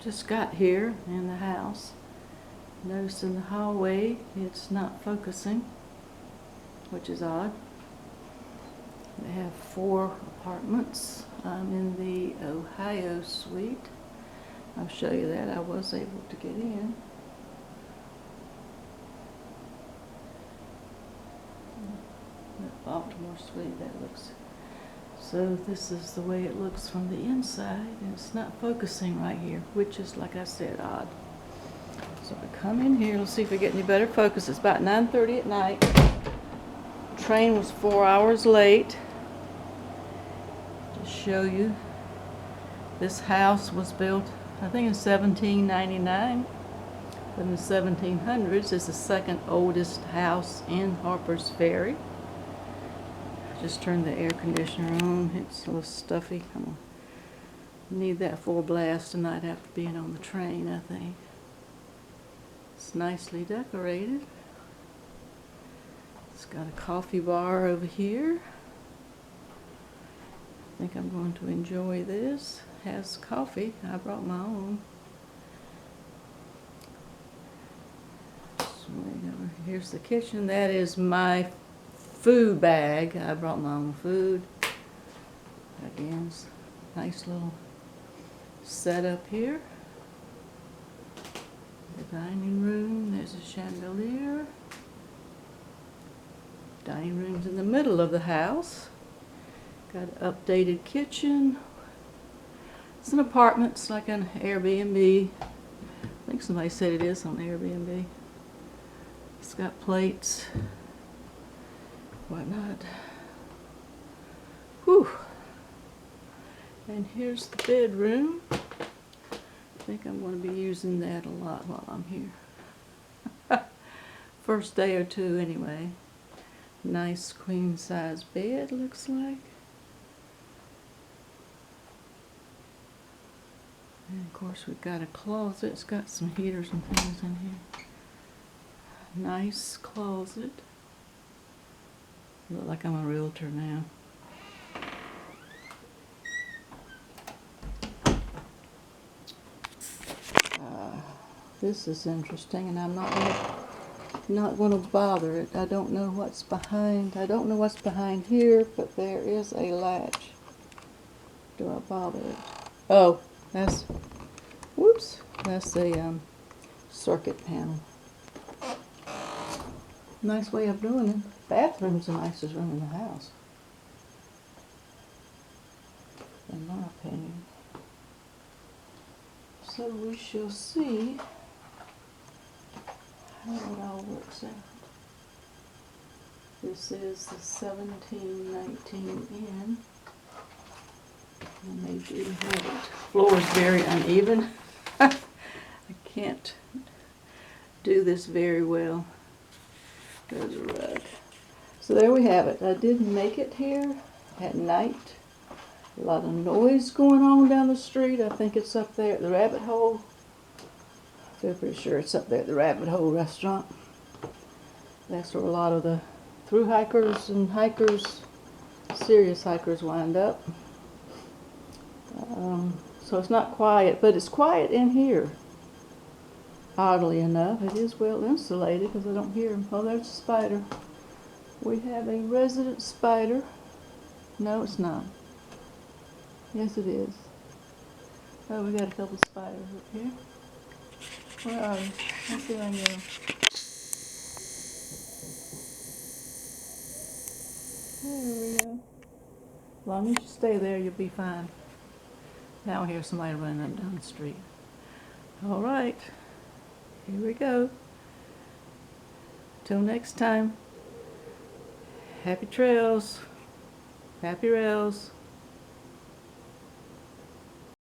Just got here in the house. Notice in the hallway it's not focusing, which is odd. They have 4 apartments. I'm in the Ohio suite. I'll show you that. I was able to get in. The Baltimore suite, that looks. So this is the way it looks from the inside, and it's not focusing right here, which is, like I said, odd. So I come in here, let's see if we get any better focus. It's about 9:30 at night. Train was 4 hours late. To show you, this house was built, I think, in 1799. But in the 1700s, it's the second oldest house in Harpers Ferry. Just turned the air conditioner on. It's a little stuffy. I'm gonna need that full blast tonight after being on the train, I think. It's nicely decorated. It's got a coffee bar over here. I think I'm going to enjoy this. Has coffee. I brought my own. So here's the kitchen. That is my food bag. I brought my own food. Again, it's a nice little setup here. The dining room, there's a chandelier. Dining room's in the middle of the house. Got an updated kitchen. It's an apartment, it's like an Airbnb. I think somebody said it is on Airbnb. It's got plates, whatnot. Whew. And here's the bedroom. I think I'm going to be using that a lot while I'm here. First day or two anyway. Nice queen size bed, looks like. And of course we've got a closet. It's got some heaters and things in here. Nice closet. Look like I'm a realtor now. This is interesting, and I'm not going to bother it. I don't know what's behind. I don't know what's behind here, but there is a latch. Do I bother it? Oh, that's. Whoops. That's a circuit panel. Nice way of doing it. Bathroom's the nicest room in the house, in my opinion. So we shall see how it all works out. This is the 1719 Inn. And they do have it. Floor is very uneven. I can't do this very well. There's a rug. So there we have it. I did make it here at night. A lot of noise going on down the street. I think it's up there at the Rabbit Hole. I feel pretty sure it's up there at the Rabbit Hole restaurant. That's where a lot of the thru hikers and hikers, serious hikers, wind up. So it's not quiet, but it's quiet in here. Oddly enough, it is well insulated because I don't hear them. Oh, there's a spider. We have a resident spider. No, it's not. Yes, it is. Oh, we got a couple spiders up here. Where are you? Let's see where I go. There we go. As long as you stay there, you'll be fine. Now I hear somebody running up down the street. All right. Here we go. Till next time. Happy trails. Happy rails.